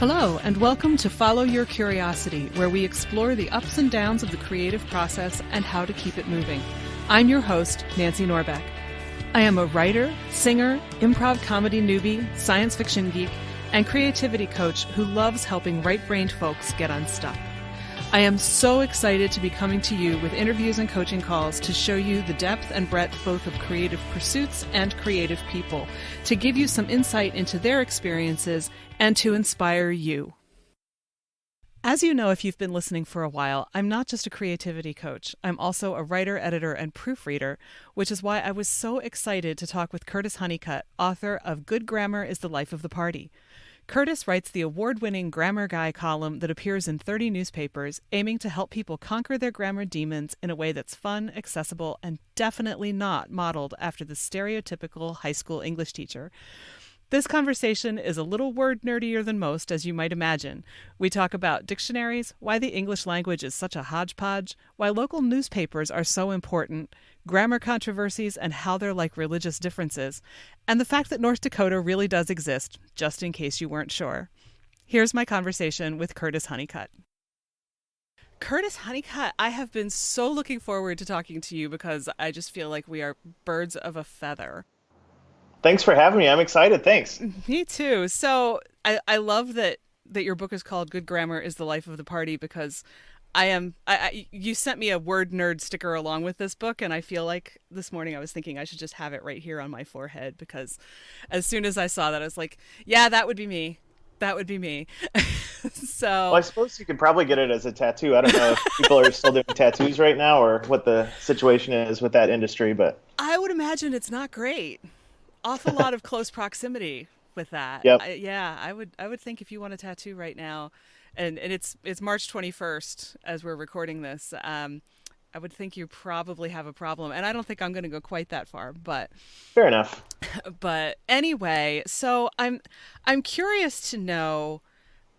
Hello, and welcome to Follow Your Curiosity, where we explore the ups and downs of the creative process and how to keep it moving. I'm your host, Nancy Norbeck. I am a writer, singer, improv comedy newbie, science fiction geek, and creativity coach who loves helping right-brained folks get unstuck. I am so excited to be coming to you with interviews and coaching calls to show you the depth and breadth both of creative pursuits and creative people, to give you some insight into their experiences and to inspire you. As you know, if you've been listening for a while, I'm not just a creativity coach. I'm also a writer, editor, and proofreader, which is why I was so excited to talk with Curtis Honeycutt, author of Good Grammar is the Life of the Party. Curtis writes the award-winning Grammar Guy column that appears in 30 newspapers, aiming to help people conquer their grammar demons in a way that's fun, accessible, and definitely not modeled after the stereotypical high school English teacher. This conversation is a little word nerdier than most, as you might imagine. We talk about dictionaries, why the English language is such a hodgepodge, why local newspapers are so important, grammar controversies and how they're like religious differences, and the fact that North Dakota really does exist, just in case you weren't sure. Here's my conversation with Curtis Honeycutt. Curtis Honeycutt, I have been so looking forward to talking to you because I just feel like we are birds of a feather. Thanks for having me. I'm excited. Thanks. Me too. So I love that your book is called Good Grammar is the Life of the Party because you sent me a word nerd sticker along with this book, and I feel like this morning I was thinking I should just have it right here on my forehead because as soon as I saw that, I was like, yeah, that would be me. That would be me. Well, I suppose you could probably get it as a tattoo. I don't know if people are still doing tattoos right now or what the situation is with that industry, but I would imagine it's not great. Awful lot of close proximity with that. Yep. I would think if you want a tattoo right now, and it's March 21st as we're recording this, I would think you probably have a problem. And I don't think I'm going to go quite that far, but fair enough. But anyway, so I'm curious to know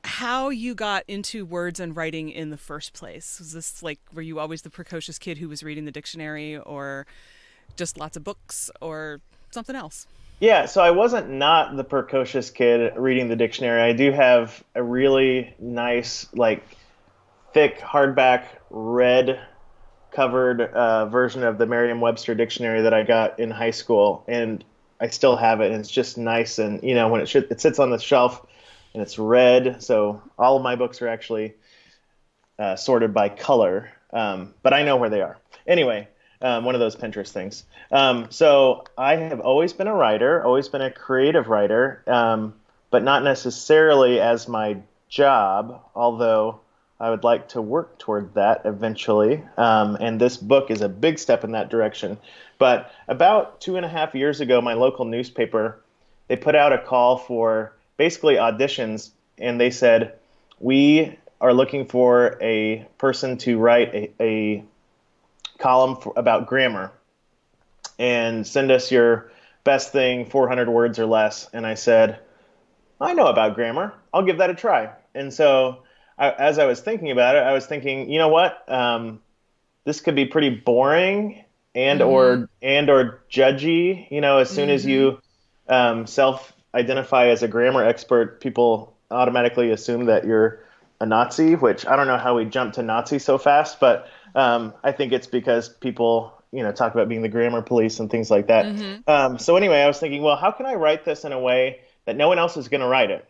how you got into words and writing in the first place. Was this like, were you always the precocious kid who was reading the dictionary, or just lots of books, or something else? Yeah, so I wasn't not the precocious kid reading the dictionary. I do have a really nice, like, thick, hardback, red covered version of the Merriam-Webster dictionary that I got in high school, and I still have it, and it's just nice. And, you know, when it sits on the shelf, and it's red, so all of my books are actually sorted by color, but I know where they are. Anyway, one of those Pinterest things. So I have always been a writer, always been a creative writer, but not necessarily as my job, although I would like to work toward that eventually. And this book is a big step in that direction. But about 2.5 years ago, my local newspaper, they put out a call for basically auditions, and they said, we are looking for a person to write a column about grammar and send us your best thing, 400 words or less. And I said, I know about grammar. I'll give that a try. And so as I was thinking about it, I was thinking, you know what? This could be pretty boring and or judgy. You know, as soon as you self-identify as a grammar expert, people automatically assume that you're a Nazi, which I don't know how we jumped to Nazi so fast, but I think it's because people, you know, talk about being the grammar police and things like that. So anyway, I was thinking, well, how can I write this in a way that no one else is going to write it?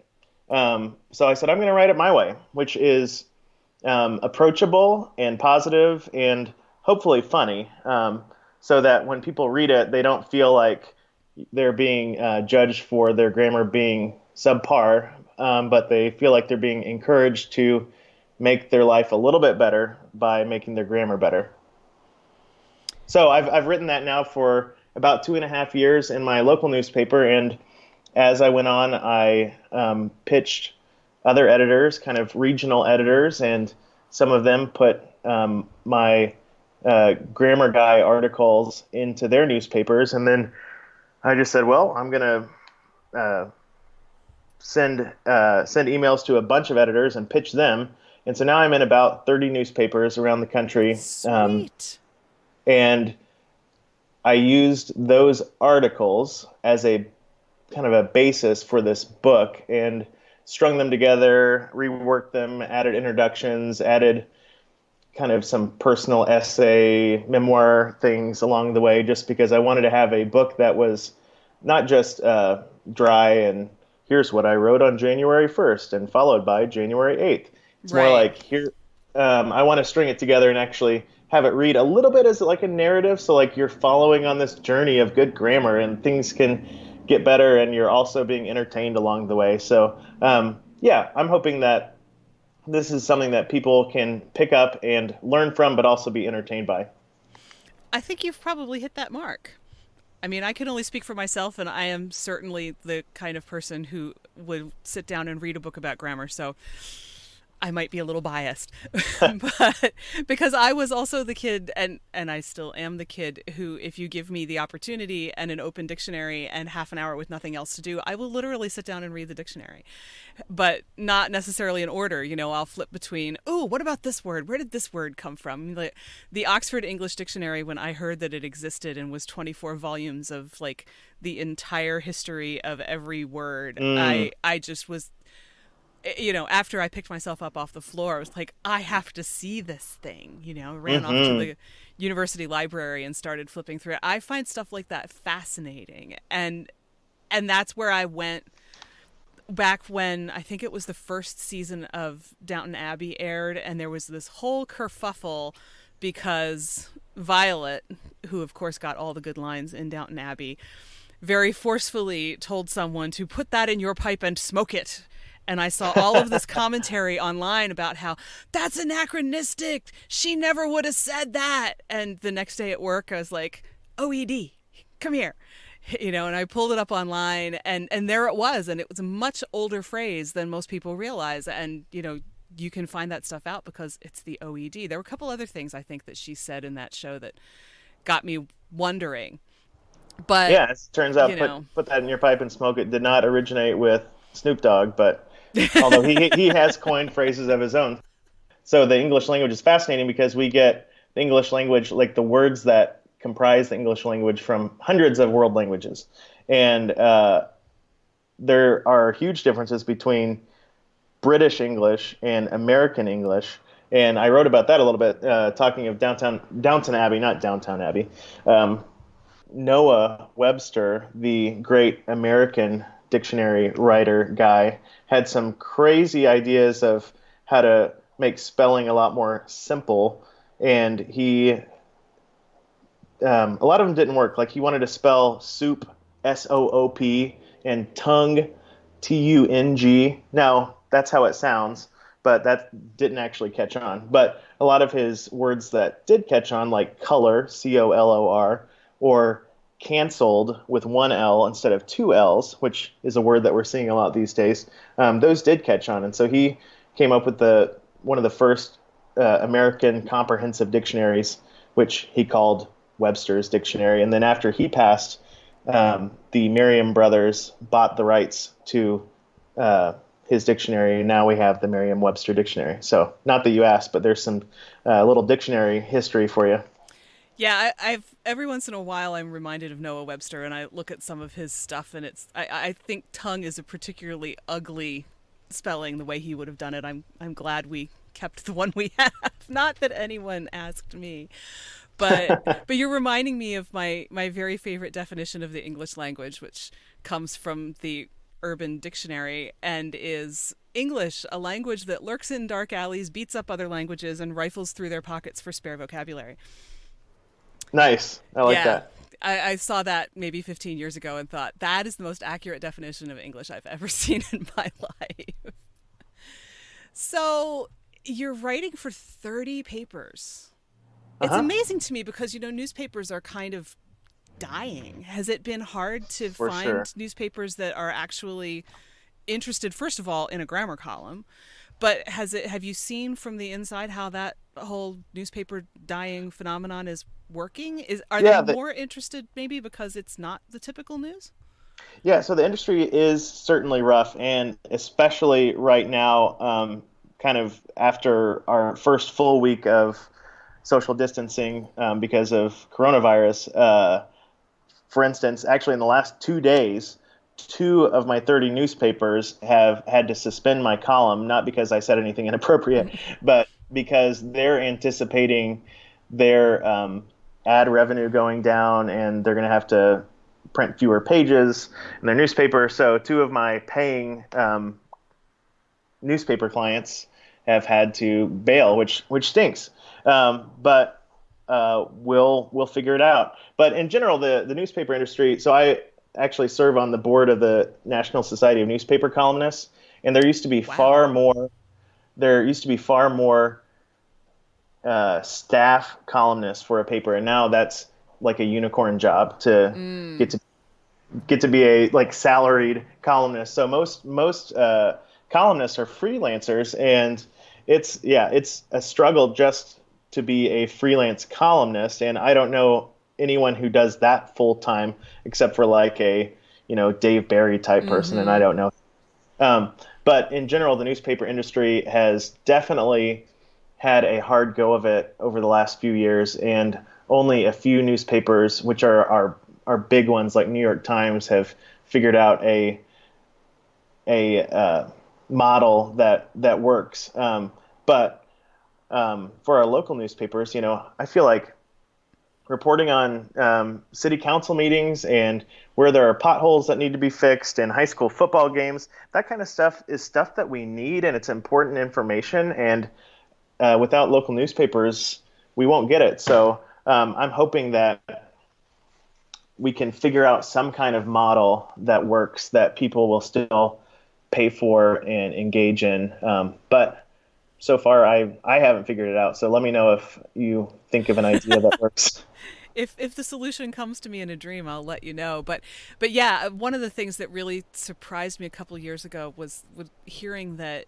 So I said, I'm going to write it my way, which is approachable and positive and hopefully funny, so that when people read it, they don't feel like they're being judged for their grammar being subpar, but they feel like they're being encouraged to make their life a little bit better by making their grammar better. So I've written that now for about 2.5 years in my local newspaper, and as I went on, I pitched other editors, kind of regional editors, and some of them put my Grammar Guy articles into their newspapers, and then I just said, well, I'm going to send emails to a bunch of editors and pitch them. And so now I'm in about 30 newspapers around the country. Sweet. And I used those articles as a kind of a basis for this book. And strung them together, reworked them, added introductions, added kind of some personal essay, memoir things along the way, just because I wanted to have a book that was not just dry and here's what I wrote on January 1st and followed by January 8th. It's more Right. like here, I want to string it together and actually have it read a little bit as like a narrative. So like you're following on this journey of good grammar and things can get better and you're also being entertained along the way. So yeah, I'm hoping that this is something that people can pick up and learn from, but also be entertained by. I think you've probably hit that mark. I mean, I can only speak for myself, and I am certainly the kind of person who would sit down and read a book about grammar. So I might be a little biased, but because I was also the kid, and I still am the kid who, if you give me the opportunity and an open dictionary and half an hour with nothing else to do, I will literally sit down and read the dictionary, but not necessarily in order. I'll flip between, oh, what about this word? Where did this word come from? The Oxford English Dictionary, when I heard that it existed and was 24 volumes of like the entire history of every word, Mm, I just was, after I picked myself up off the floor, I was like, I have to see this thing. Ran off to hmm the university library and started flipping through it. I find stuff like that fascinating, and that's where I went back when I think it was the first season of Downton Abbey aired, and there was this whole kerfuffle because Violet, who of course got all the good lines in Downton Abbey, very forcefully told someone to put that in your pipe and smoke it. And I saw all of this commentary online about how that's anachronistic. She never would have said that. And the next day at work, I was like, OED, come here. And I pulled it up online, and there it was. And it was a much older phrase than most people realize. And, you can find that stuff out because it's the OED. There were a couple other things I think that she said in that show that got me wondering. But, Yeah, it turns out you know, put that in your pipe and smoke it did not originate with Snoop Dogg, but although he has coined phrases of his own. So the English language is fascinating because we get the English language, like the words that comprise the English language, from hundreds of world languages, and there are huge differences between British English and American English. And I wrote about that a little bit, talking of Downton Abbey, not Downtown Abbey. Um, Noah Webster, the great American dictionary writer guy, had some crazy ideas of how to make spelling a lot more simple. And a lot of them didn't work. Like he wanted to spell soup, SOOP, and tongue, TUNG. Now, that's how it sounds, but that didn't actually catch on. But a lot of his words that did catch on, like color, COLOR, or canceled with one L instead of two L's, which is a word that we're seeing a lot these days, those did catch on. And so he came up with one of the first American comprehensive dictionaries, which he called Webster's Dictionary. And then after he passed, the Merriam brothers bought the rights to his dictionary, and now we have the Merriam-Webster Dictionary. So, not that you asked, but there's some little dictionary history for you. yeah, I've every once in a while I'm reminded of Noah Webster, and I look at some of his stuff, and I think tongue is a particularly ugly spelling the way he would have done it. I'm glad we kept the one we have. Not that anyone asked me, but you're reminding me of my very favorite definition of the English language, which comes from the Urban Dictionary and is English, a language that lurks in dark alleys, beats up other languages, and rifles through their pockets for spare vocabulary. Nice. I like Yeah. that. I saw that maybe 15 years ago and thought that is the most accurate definition of English I've ever seen in my life. So you're writing for 30 papers. It's Uh-huh. amazing to me because, newspapers are kind of dying. Has it been hard to For find sure. newspapers that are actually interested, first of all, in a grammar column? But have you seen from the inside how that whole newspaper dying phenomenon is working? Are they Yeah, more interested maybe because it's not the typical news? yeah. So the industry is certainly rough, and especially right now, kind of after our first full week of social distancing because of coronavirus. For instance, actually in the last 2 days, two of my 30 newspapers have had to suspend my column, not because I said anything inappropriate, but because they're anticipating their ad revenue going down, and they're going to have to print fewer pages in their newspaper. So two of my paying newspaper clients have had to bail, which stinks. But we'll figure it out. But in general, the newspaper industry. So I actually serve on the board of the National Society of Newspaper Columnists, and there used to be far more. There used to be far more staff columnists for a paper, and now that's like a unicorn job to get to be a like salaried columnist. So most columnists are freelancers, and it's a struggle just to be a freelance columnist. And I don't know anyone who does that full time except for like a Dave Barry type person, and I don't know. But in general, the newspaper industry has definitely had a hard go of it over the last few years, and only a few newspapers, which are big ones like New York Times, have figured out a model that works. But for our local newspapers, I feel like reporting on city council meetings and where there are potholes that need to be fixed and high school football games, that kind of stuff is stuff that we need, and it's important information. And without local newspapers, we won't get it. So I'm hoping that we can figure out some kind of model that works, that people will still pay for and engage in. But so far, I haven't figured it out. So let me know if you think of an idea that works. If the solution comes to me in a dream, I'll let you know. But yeah, one of the things that really surprised me a couple of years ago was hearing that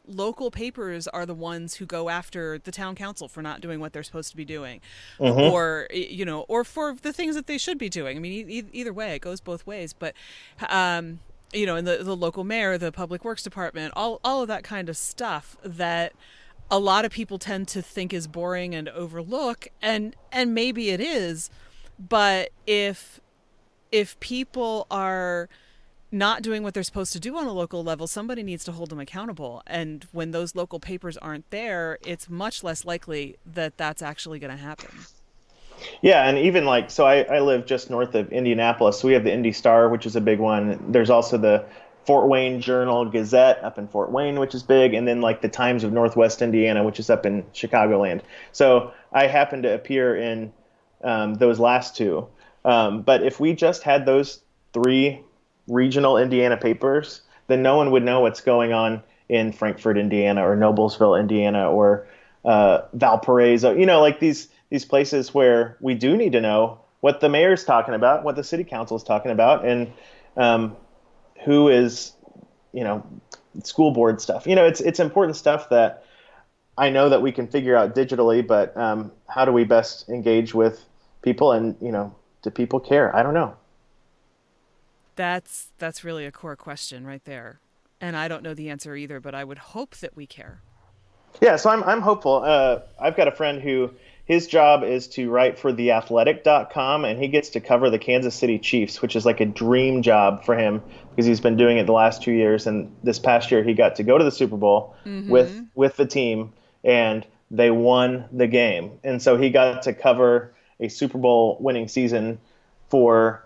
local papers are the ones who go after the town council for not doing what they're supposed to be doing, or for the things that they should be doing. I mean, either way, it goes both ways. But and the local mayor, the public works department, all of that kind of stuff that a lot of people tend to think is boring and overlook, and maybe it is, but if people are not doing what they're supposed to do on a local level, somebody needs to hold them accountable. And when those local papers aren't there, it's much less likely that that's actually going to happen. Yeah, and even like, so I live just north of Indianapolis, so we have the Indy Star, which is a big one. There's also the Fort Wayne Journal Gazette up in Fort Wayne, which is big, and then like the Times of Northwest Indiana, which is up in Chicagoland. So I happen to appear in those last two. But if we just had those three regional Indiana papers, then no one would know what's going on in Frankfort, Indiana, or Noblesville, Indiana, or Valparaiso. Like these places where we do need to know what the mayor's talking about, what the city council is talking about, and who is, school board stuff. It's important stuff that I know that we can figure out digitally, but how do we best engage with people, and do people care? I don't know. That's really a core question right there, and I don't know the answer either. But I would hope that we care. Yeah, so I'm hopeful. I've got a friend who his job is to write for theathletic.com, and he gets to cover the Kansas City Chiefs, which is like a dream job for him because he's been doing it the last 2 years. And this past year, he got to go to the Super Bowl with the team, and they won the game. And so he got to cover a Super Bowl winning season for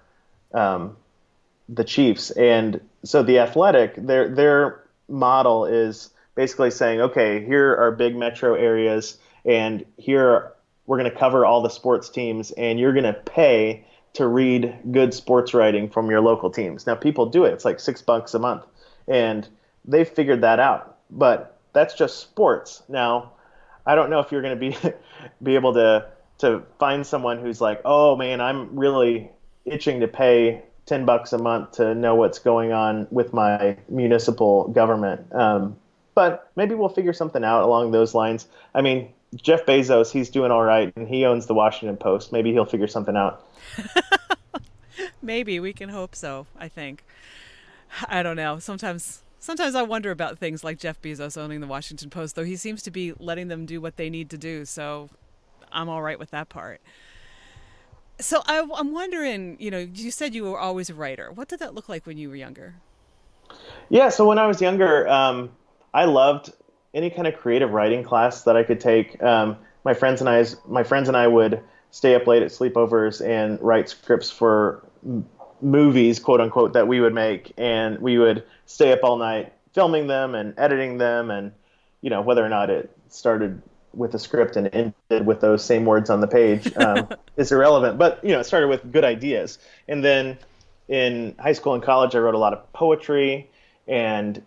the Chiefs. And so the Athletic, their model is basically saying, okay, here are big metro areas, and here we're going to cover all the sports teams, and you're going to pay to read good sports writing from your local teams. Now, people do it. It's like $6 a month, and they've figured that out. But that's just sports. Now, I don't know if you're going to be able to find someone who's like, oh man, I'm really itching to pay $10 a month to know what's going on with my municipal government. But maybe we'll figure something out along those lines. I mean, Jeff Bezos, he's doing all right, and he owns the Washington Post. Maybe he'll figure something out. Maybe we can hope so, I think. I don't know. Sometimes I wonder about things like Jeff Bezos owning the Washington Post, though he seems to be letting them do what they need to do. So I'm all right with that part. So I'm wondering, you said you were always a writer. What did that look like when you were younger? Yeah, so when I was younger, I loved any kind of creative writing class that I could take. My friends and I would stay up late at sleepovers and write scripts for movies, quote unquote, that we would make, and we would stay up all night filming them and editing them, and whether or not it started with a script and ended with those same words on the page is irrelevant. But it started with good ideas, and then in high school and college, I wrote a lot of poetry, and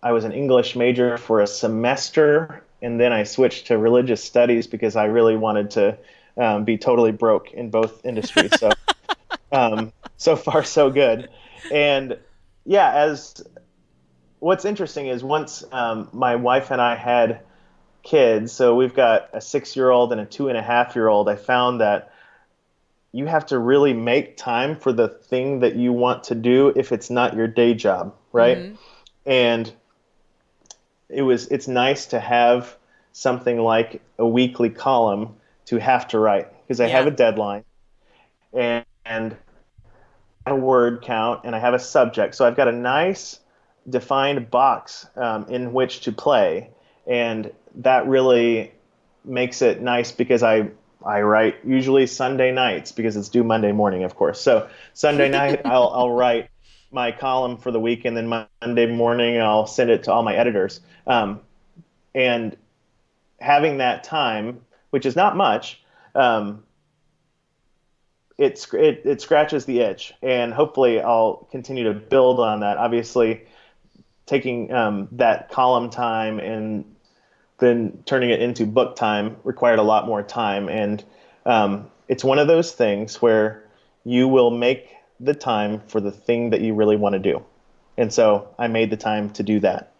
I was an English major for a semester, and then I switched to religious studies because I really wanted to be totally broke in both industries. So so far so good. And yeah, as what's interesting is once my wife and I had kids, so we've got a 6-year old and a 2.5-year old, I found that you have to really make time for the thing that you want to do if it's not your day job, right? Mm-hmm. And it's nice to have something like a weekly column to have to write because I have Yeah. a deadline and a word count and I have a subject. So I've got a nice defined box in which to play. And that really makes it nice because I write usually Sunday nights because it's due Monday morning, of course. So Sunday night I'll write my column for the week, and then Monday morning I'll send it to all my editors. And having that time, which is not much, um, it scratches the itch, and hopefully I'll continue to build on that. Obviously, taking that column time and then turning it into book time required a lot more time, and it's one of those things where you will make the time for the thing that you really want to do, and so I made the time to do that.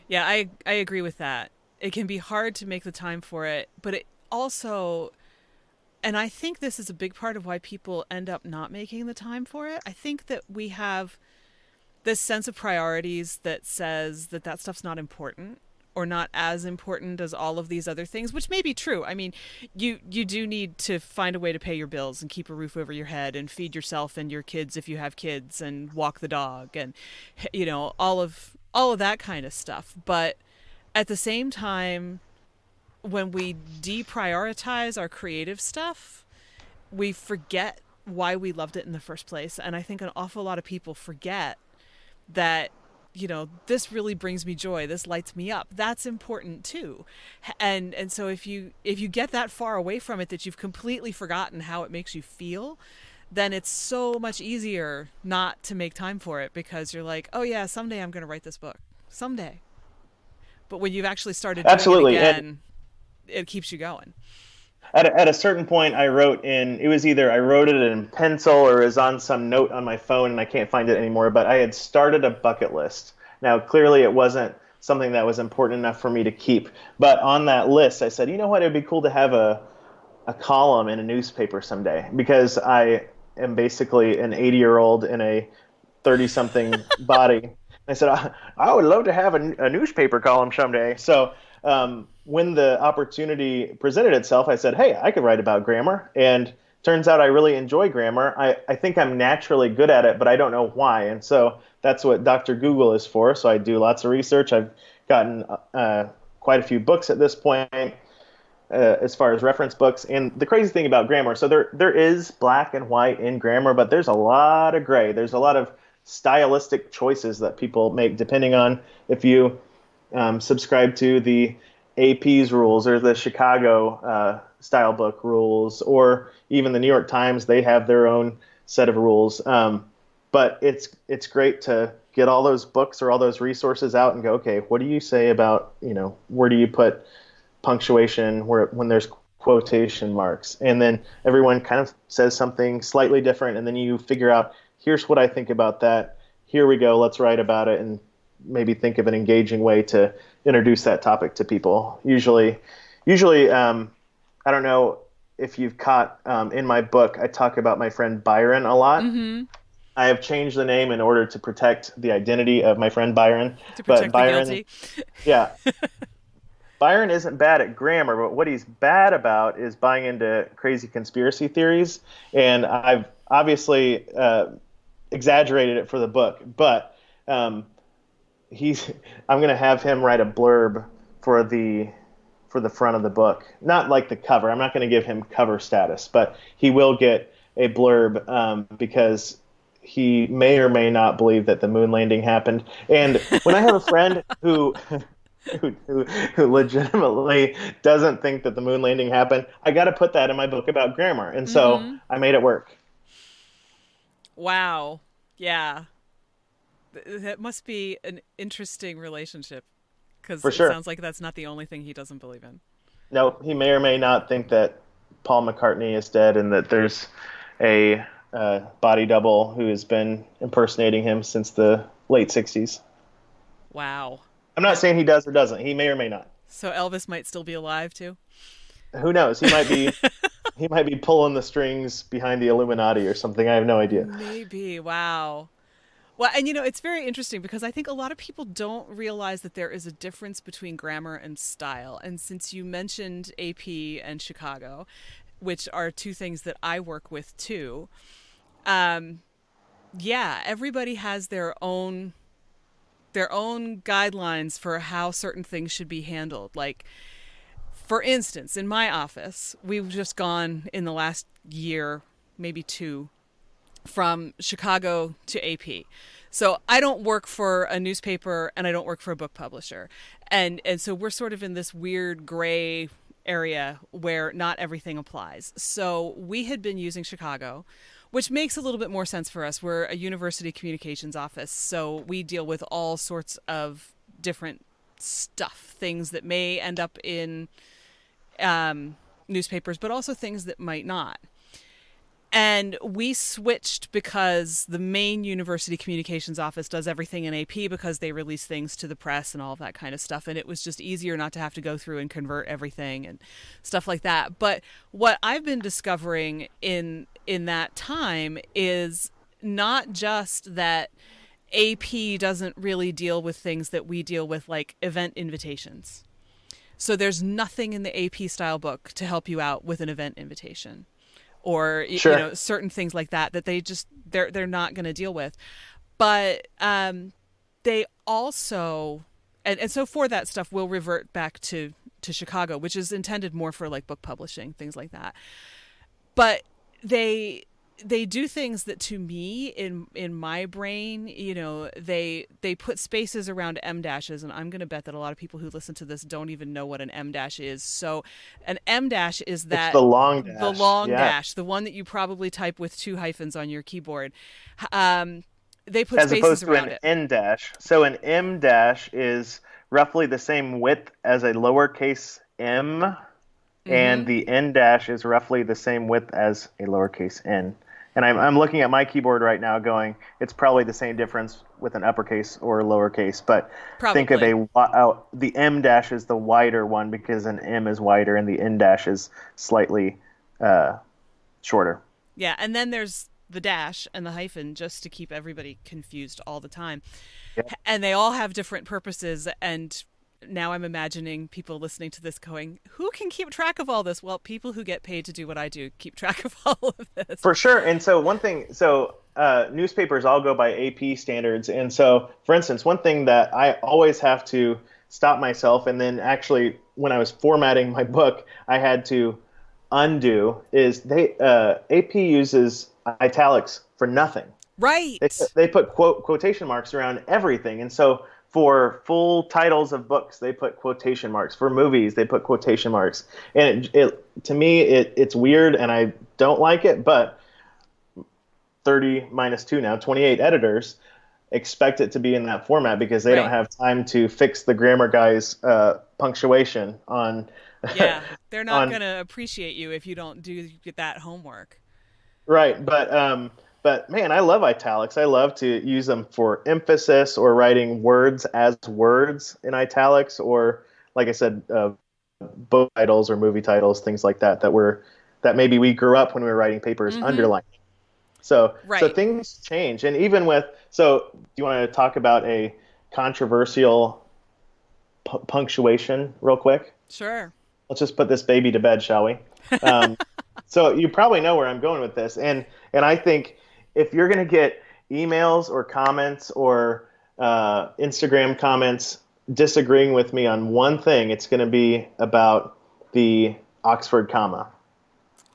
Yeah, I agree with that. It can be hard to make the time for it, but it also, and I think this is a big part of why people end up not making the time for it. I think that we have this sense of priorities that says that that stuff's not important or not as important as all of these other things, which may be true. I mean, you do need to find a way to pay your bills and keep a roof over your head and feed yourself and your kids if you have kids and walk the dog and all of that kind of stuff. But at the same time, when we deprioritize our creative stuff, we forget why we loved it in the first place. And I think an awful lot of people forget that this really brings me joy, this lights me up, that's important too. And so if you get that far away from it that you've completely forgotten how it makes you feel, then it's so much easier not to make time for it because you're like, oh yeah, someday I'm going to write this book, someday. But when you've actually started doing it Absolutely, and again, it keeps you going. at a certain point, it was either I wrote it in pencil or it was on some note on my phone and I can't find it anymore, but I had started a bucket list. Now, clearly it wasn't something that was important enough for me to keep, but on that list, I said, you know what, it'd be cool to have a column in a newspaper someday because I am basically an 80-year-old in a 30-something body. I said, I would love to have a newspaper column someday. So when the opportunity presented itself, I said, hey, I could write about grammar. And turns out I really enjoy grammar. I think I'm naturally good at it, but I don't know why. And so that's what Dr. Google is for. So I do lots of research. I've gotten quite a few books at this point as far as reference books. And the crazy thing about grammar, so there is black and white in grammar, but there's a lot of gray. There's a lot of stylistic choices that people make depending on if you subscribe to the AP's rules or the Chicago style book rules, or even the New York Times. They have their own set of rules. But it's great to get all those books or all those resources out and go, okay, what do you say about, where do you put punctuation when there's quotation marks? And then everyone kind of says something slightly different, and then you figure out, here's what I think about that. Here we go. Let's write about it and maybe think of an engaging way to introduce that topic to people. Usually, I don't know if you've caught in my book, I talk about my friend Byron a lot. Mm-hmm. I have changed the name in order to protect the identity of my friend Byron. To But protect the Byron, guilty. yeah, Byron isn't bad at grammar, but what he's bad about is buying into crazy conspiracy theories. And I've obviously exaggerated it for the book, but um, he's I'm going to have him write a blurb for the front of the book. Not like the cover. I'm not going to give him cover status, but he will get a blurb because he may or may not believe that the moon landing happened. And when I have a friend who who legitimately doesn't think that the moon landing happened, I got to put that in my book about grammar. And so Mm-hmm. I made it work. Wow. Yeah. That must be an interesting relationship because For it sure. sounds like that's not the only thing he doesn't believe in. No, he may or may not think that Paul McCartney is dead and that there's a body double who has been impersonating him since the late 60s. Wow. I'm not saying he does or doesn't. He may or may not. So Elvis might still be alive too? Who knows? He might be pulling the strings behind the Illuminati or something. I have no idea. Maybe. Wow. Well, and it's very interesting because I think a lot of people don't realize that there is a difference between grammar and style. And since you mentioned AP and Chicago, which are two things that I work with too, yeah, everybody has their own guidelines for how certain things should be handled. Like, for instance, in my office, we've just gone in the last year, maybe two, from Chicago to AP. So I don't work for a newspaper and I don't work for a book publisher. And so we're sort of in this weird gray area where not everything applies. So we had been using Chicago, which makes a little bit more sense for us. We're a university communications office, so we deal with all sorts of different stuff, things that may end up in newspapers, but also things that might not. And we switched because the main university communications office does everything in AP because they release things to the press and all of that kind of stuff. And it was just easier not to have to go through and convert everything and stuff like that. But what I've been discovering in that time is not just that AP doesn't really deal with things that we deal with, like event invitations. So there's nothing in the AP style book to help you out with an event invitation, or Sure. certain things like that they're not going to deal with. But they also and so for that stuff we'll revert back to Chicago, which is intended more for like book publishing, things like that. But they do things that, to me, in my brain, they put spaces around M dashes, and I'm going to bet that a lot of people who listen to this don't even know what an M dash is. So an M dash is It's that the long the dash. long Yeah. dash, the one that you probably type with two hyphens on your keyboard. They put As spaces opposed to around an it. N dash. So an M dash is roughly the same width as a lowercase m, and Mm-hmm. the N dash is roughly the same width as a lowercase n. And I'm looking at my keyboard right now going, it's probably the same difference with an uppercase or lowercase, but think of Probably. the M dash is the wider one because an M is wider and the N dash is slightly shorter. Yeah, and then there's the dash and the hyphen just to keep everybody confused all the time. Yeah. And they all have different purposes. And now I'm imagining people listening to this going, who can keep track of all this? Well, people who get paid to do what I do keep track of all of this. For sure. And so newspapers all go by AP standards. And so, for instance, one thing that I always have to stop myself, and then actually when I was formatting my book, I had to undo, is AP uses italics for nothing. Right. They put quotation marks around everything. And so for full titles of books, they put quotation marks. For movies, they put quotation marks. And to me, it's weird and I don't like it, but 30 minus 2 now, 28 editors expect it to be in that format because they don't Right. have time to fix the grammar guy's punctuation on Yeah. They're not on going to appreciate you if you don't do that homework. right. But man, I love italics. I love to use them for emphasis or writing words as words in italics, or like I said, book titles or movie titles, things like that that maybe we grew up when we were writing papers Mm-hmm. underlining. So Right. things change, and even with, so do you want to talk about a controversial punctuation real quick. Sure. Let's just put this baby to bed, shall we? Um, so you probably know where I'm going with this, and I think if you're going to get emails or comments or Instagram comments disagreeing with me on one thing, it's going to be about the Oxford comma.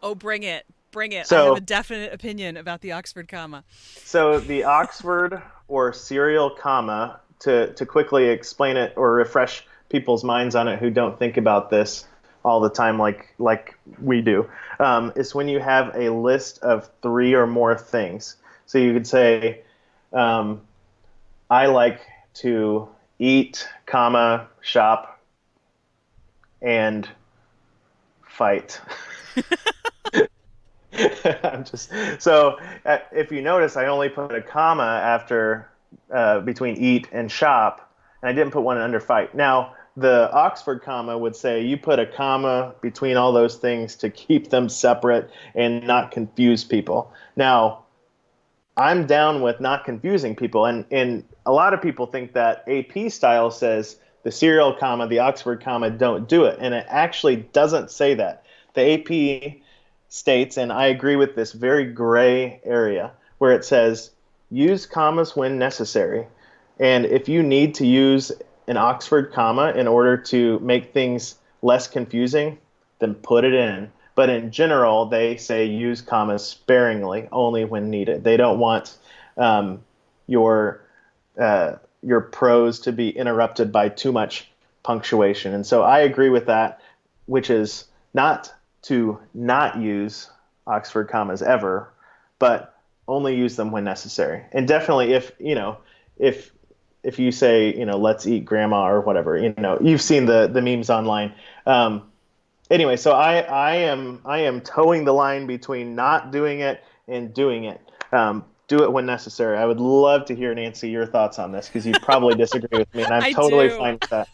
Oh, bring it. Bring it. I have So a definite opinion about the Oxford comma. So the Oxford or serial comma, to quickly explain it or refresh people's minds on it who don't think about this all the time like we do, is when you have a list of three or more things. So you could say, I like to eat, comma, shop, and fight. I'm just so if you notice, I only put a comma after between eat and shop, and I didn't put one under fight. Now, the Oxford comma would say you put a comma between all those things to keep them separate and not confuse people. Now, I'm down with not confusing people, and a lot of people think that AP style says the serial comma, the Oxford comma don't do it, and it actually doesn't say that. The AP states, and I agree with this very gray area, where it says use commas when necessary. And if you need to use an Oxford comma in order to make things less confusing, then put it in. But in general, they say use commas sparingly, only when needed. They don't want your prose to be interrupted by too much punctuation. And so I agree with that, which is not to not use Oxford commas ever, but only use them when necessary. And definitely if you say, let's eat grandma or whatever, you've seen the memes online. Anyway, so I am towing the line between not doing it and doing it. Do it when necessary. I would love to hear, Nancy, your thoughts on this, because you probably disagree with me, and I'm totally fine with that.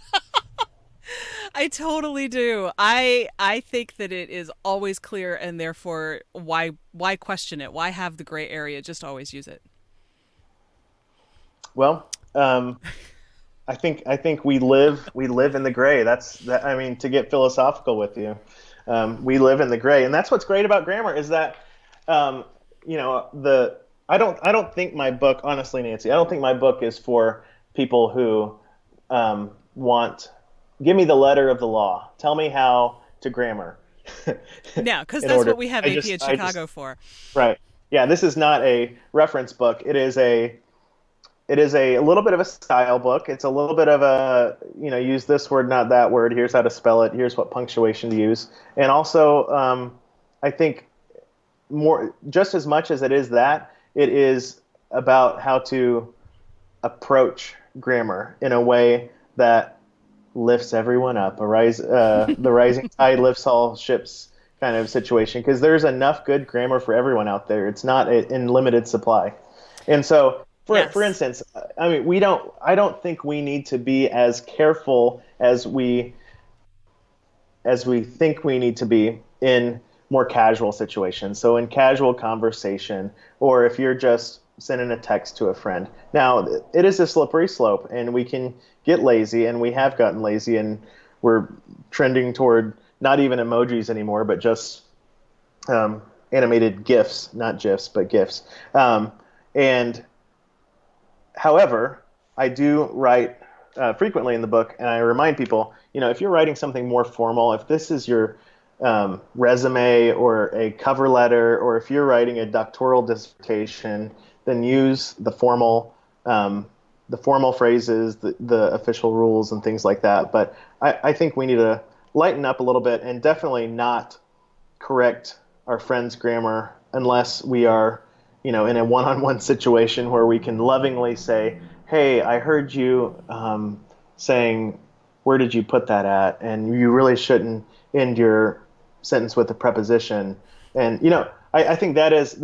I totally do. I think that it is always clear, and therefore why question it? Why have the gray area? Just always use it. Well, I think we live in the gray. I mean, to get philosophical with you, we live in the gray, and that's what's great about grammar is that I don't think my book, honestly, Nancy, I don't think my book is for people who give me the letter of the law. Tell me how to grammar. Yeah, because that's what we have AP at Chicago for. Right. Yeah, this is not a reference book. It is a little bit of a style book. It's a little bit of a, use this word, not that word. Here's how to spell it. Here's what punctuation to use. And also, I think just as much as it is that, it is about how to approach grammar in a way that lifts everyone up. The rising tide lifts all ships kind of situation, because there's enough good grammar for everyone out there. It's not in limited supply. And so, for instance, I mean, I don't think we need to be as careful as we think we need to be in more casual situations. So in casual conversation, or if you're just sending a text to a friend. Now, it is a slippery slope, and we can get lazy, and we have gotten lazy, and we're trending toward not even emojis anymore, but just animated GIFs, not GIFs, but GIFs. And however, I do write frequently in the book, and I remind people, if you're writing something more formal, if this is your resume or a cover letter, or if you're writing a doctoral dissertation, then use the formal phrases, the official rules, and things like that. But I think we need to lighten up a little bit and definitely not correct our friends' grammar unless we are, in a one-on-one situation where we can lovingly say, hey, I heard you saying, where did you put that at? And you really shouldn't end your sentence with a preposition. And, I think that is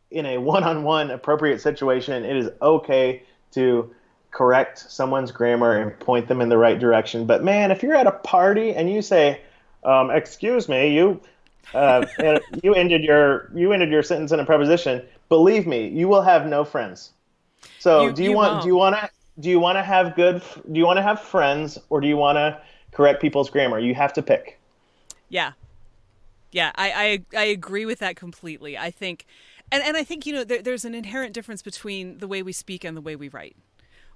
in a one-on-one appropriate situation, it is okay to correct someone's grammar and point them in the right direction. But man, if you're at a party and you say, excuse me, you ended your sentence in a preposition, believe me, you will have no friends. So do you want do you want to have do you want to have friends, or do you want to correct people's grammar? You have to pick. Yeah. Yeah, I agree with that completely. I think, and I think, there's an inherent difference between the way we speak and the way we write.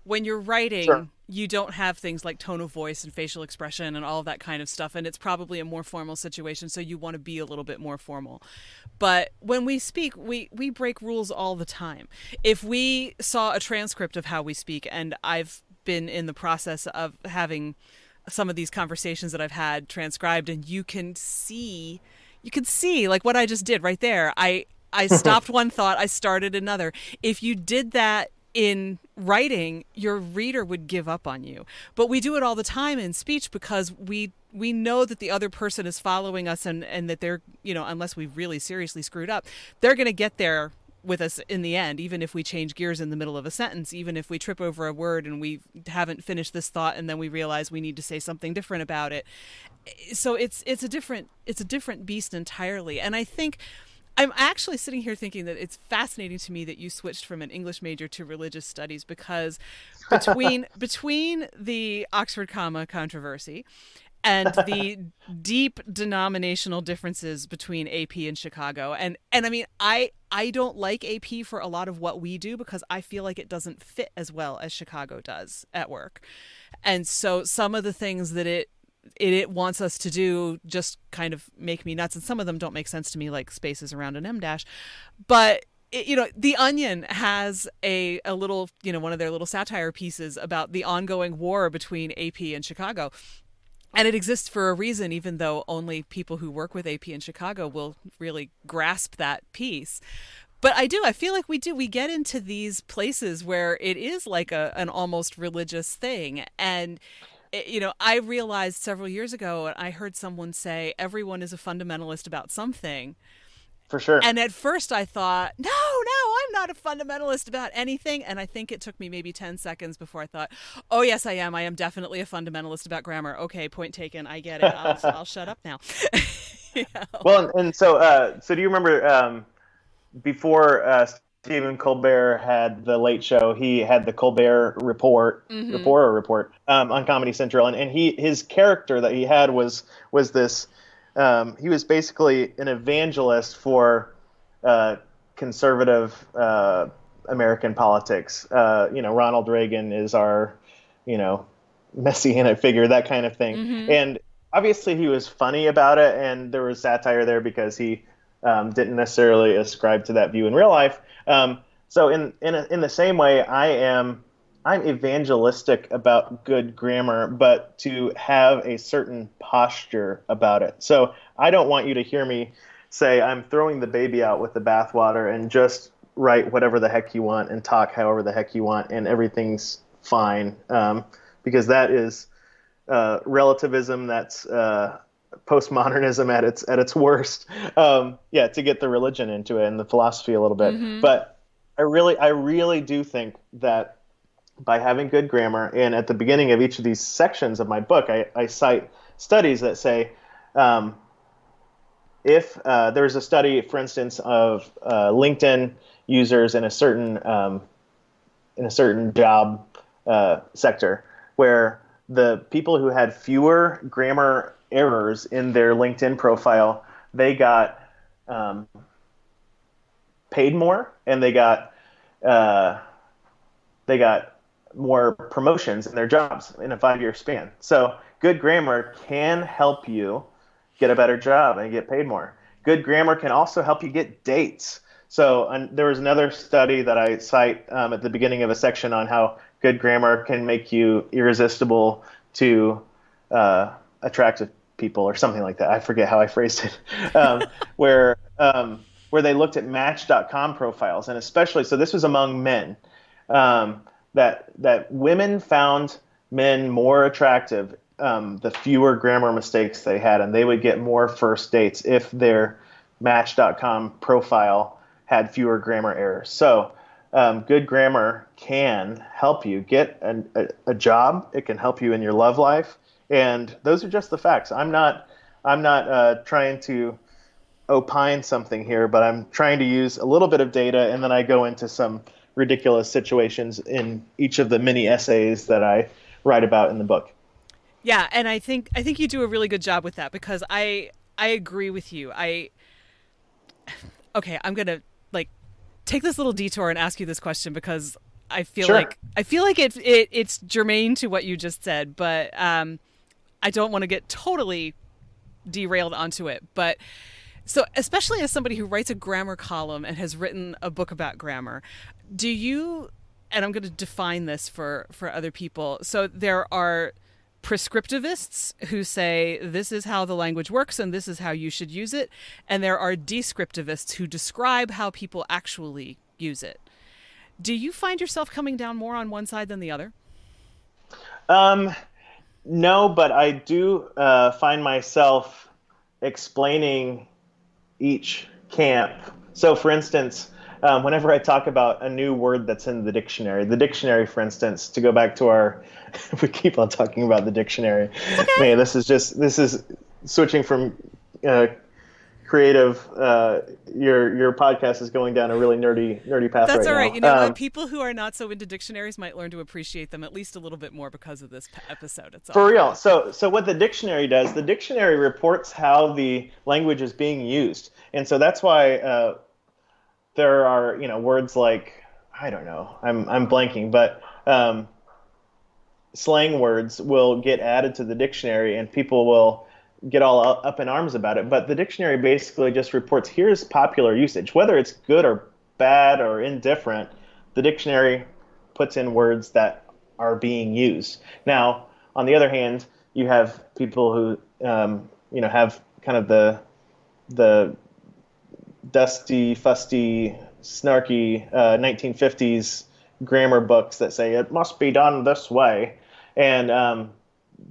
When you're Sure. writing, you don't have things like tone of voice and facial expression and all of that kind of stuff, and it's probably a more formal situation, so you want to be a little bit more formal. But when we speak, we break rules all the time. If we saw a transcript of how we speak, and I've been in the process of having some of these conversations that I've had transcribed, and you can see like what I just did right there. I stopped one thought, I started another. If you did that in writing, your reader would give up on you. But we do it all the time in speech because we know that the other person is following us, and that they're, unless we've really seriously screwed up, they're going to get there with us in the end, even if we change gears in the middle of a sentence, even if we trip over a word and we haven't finished this thought and then we realize we need to say something different about it. So it's a different beast entirely. And I think I'm actually sitting here thinking that it's fascinating to me that you switched from an English major to religious studies, because between the Oxford comma controversy and the deep denominational differences between AP and Chicago. And I mean, I don't like AP for a lot of what we do because I feel like it doesn't fit as well as Chicago does at work. And so some of the things that it wants us to do just kind of make me nuts. And some of them don't make sense to me, like spaces around an M dash. But The Onion has a little, one of their little satire pieces about the ongoing war between AP and Chicago. And it exists for a reason, even though only people who work with AP in Chicago will really grasp that piece. But I feel like we get into these places where it is like an almost religious thing. And, I realized several years ago, and I heard someone say, everyone is a fundamentalist about something. For sure. And at first I thought, no, I'm not a fundamentalist about anything. And I think it took me maybe 10 seconds before I thought, oh, yes, I am. I am definitely a fundamentalist about grammar. Okay, point taken. I get it. I'll shut up now. Well, and so do you remember before Stephen Colbert had the Late Show, he had the Colbert Report on Comedy Central, and his character that he had was this. He was basically an evangelist for conservative American politics. Ronald Reagan is our, messianic figure, that kind of thing. Mm-hmm. And obviously he was funny about it, and there was satire there because he didn't necessarily ascribe to that view in real life. So in the same way, I'm evangelistic about good grammar, but to have a certain posture about it. So I don't want you to hear me say I'm throwing the baby out with the bathwater and just write whatever the heck you want and talk however the heck you want and everything's fine, because that is relativism. That's postmodernism at its worst. To get the religion into it and the philosophy a little bit. Mm-hmm. But I really do think that by having good grammar, and at the beginning of each of these sections of my book, I cite studies that say, if there's a study, for instance, of LinkedIn users in a certain job sector, where the people who had fewer grammar errors in their LinkedIn profile, they got paid more, and they got more promotions in their jobs in a 5-year span. So good grammar can help you get a better job and get paid more. Good grammar can also help you get dates. So there was another study that I cite at the beginning of a section on how good grammar can make you irresistible to attractive people or something like that. I forget how I phrased it. Where they looked at Match.com profiles, and especially, so this was among men, that women found men more attractive the fewer grammar mistakes they had, and they would get more first dates if their Match.com profile had fewer grammar errors. So good grammar can help you get a job. It can help you in your love life, and those are just the facts. I'm not trying to opine something here, but I'm trying to use a little bit of data, and then I go into some ridiculous situations in each of the mini essays that I write about in the book. Yeah, and I think you do a really good job with that, because I agree with you. Okay, I'm gonna like take this little detour and ask you this question, because I feel Sure. like it's germane to what you just said, but I don't want to get totally derailed onto it. But so, especially as somebody who writes a grammar column and has written a book about grammar, do you? And I'm going to define this for other people. So there are prescriptivists who say this is how the language works and this is how you should use it, and there are descriptivists who describe how people actually use it. Do you find yourself coming down more on one side than the other? No, but I do find myself explaining each camp. So, for instance, whenever I talk about a new word that's in the dictionary, for instance, to go back to our, we keep on talking about the dictionary. Okay. Man, this is switching from creative. Your podcast is going down a really nerdy path. That's right all right. now. You know what? People who are not so into dictionaries might learn to appreciate them at least a little bit more because of this episode. It's all for real. So what the dictionary does, the dictionary reports how the language is being used, and so that's why there are words like, I don't know, I'm blanking, but slang words will get added to the dictionary, and people will get all up in arms about it. But the dictionary basically just reports, here's popular usage. Whether it's good or bad or indifferent, the dictionary puts in words that are being used. Now, on the other hand, you have people who, have kind of the dusty, fusty, snarky 1950s grammar books that say it must be done this way. And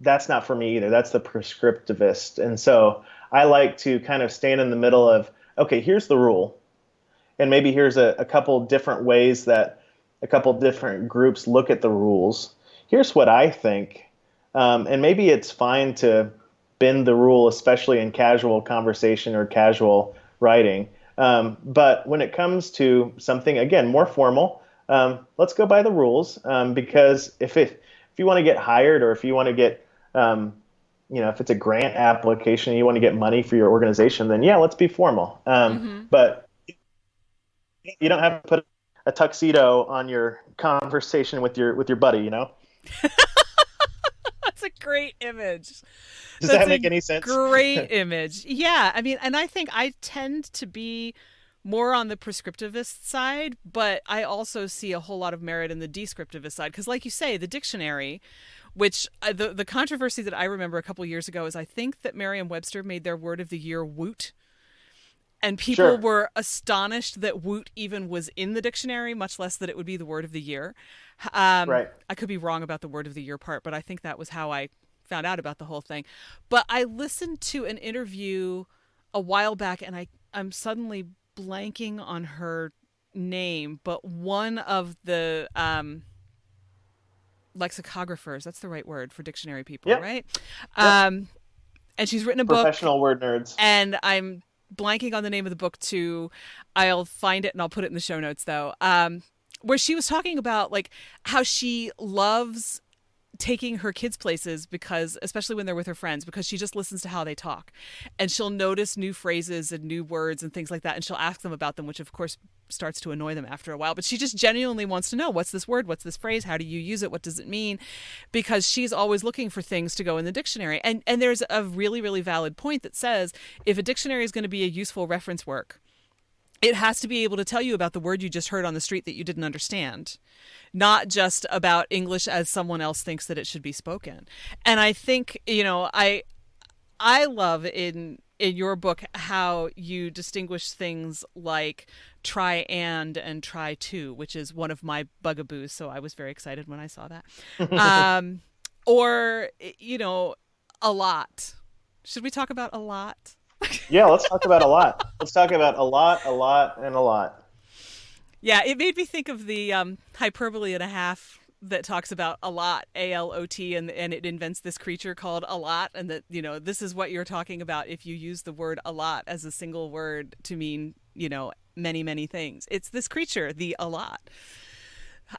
that's not for me either. That's the prescriptivist. And so I like to kind of stand in the middle of, okay, here's the rule. And maybe here's a couple different ways that a couple different groups look at the rules. Here's what I think. And maybe it's fine to bend the rule, especially in casual conversation or casual writing. But when it comes to something, again, more formal, let's go by the rules. Because if you want to get hired, or if you want to get, if it's a grant application and you want to get money for your organization, then yeah, let's be formal. But you don't have to put a tuxedo on your conversation with your buddy, That's a great image. Does that make any sense? Great image. Yeah. I mean, and I think I tend to be more on the prescriptivist side, but I also see a whole lot of merit in the descriptivist side. Because like you say, the dictionary, which the controversy that I remember a couple years ago is I think that Merriam-Webster made their word of the year woot. And people were astonished that woot even was in the dictionary, much less that it would be the word of the year. Right. I could be wrong about the word of the year part, but I think that was how I found out about the whole thing. But I listened to an interview a while back, and I'm suddenly blanking on her name, but one of the lexicographers, that's the right word for dictionary people, right? And she's written a book. Professional word nerds. And I'm blanking on the name of the book too. I'll find it and I'll put it in the show notes though. Where she was talking about like how she loves taking her kids places, because especially when they're with her friends, because she just listens to how they talk, and she'll notice new phrases and new words and things like that, and she'll ask them about them, which of course starts to annoy them after a while, but she just genuinely wants to know, what's this word, what's this phrase, how do you use it, what does it mean, because she's always looking for things to go in the dictionary. And there's a really, really valid point that says if a dictionary is going to be a useful reference work, it has to be able to tell you about the word you just heard on the street that you didn't understand, not just about English as someone else thinks that it should be spoken. And I think, I love in your book how you distinguish things like try and try to, which is one of my bugaboos. So I was very excited when I saw that. Or, a lot. Should we talk about a lot? Yeah, let's talk about a lot. Let's talk about a lot, and a lot. Yeah, it made me think of the hyperbole and a half that talks about a lot, A-L-O-T, and it invents this creature called a lot, and that, this is what you're talking about if you use the word a lot as a single word to mean, many, many things. It's this creature, the a lot.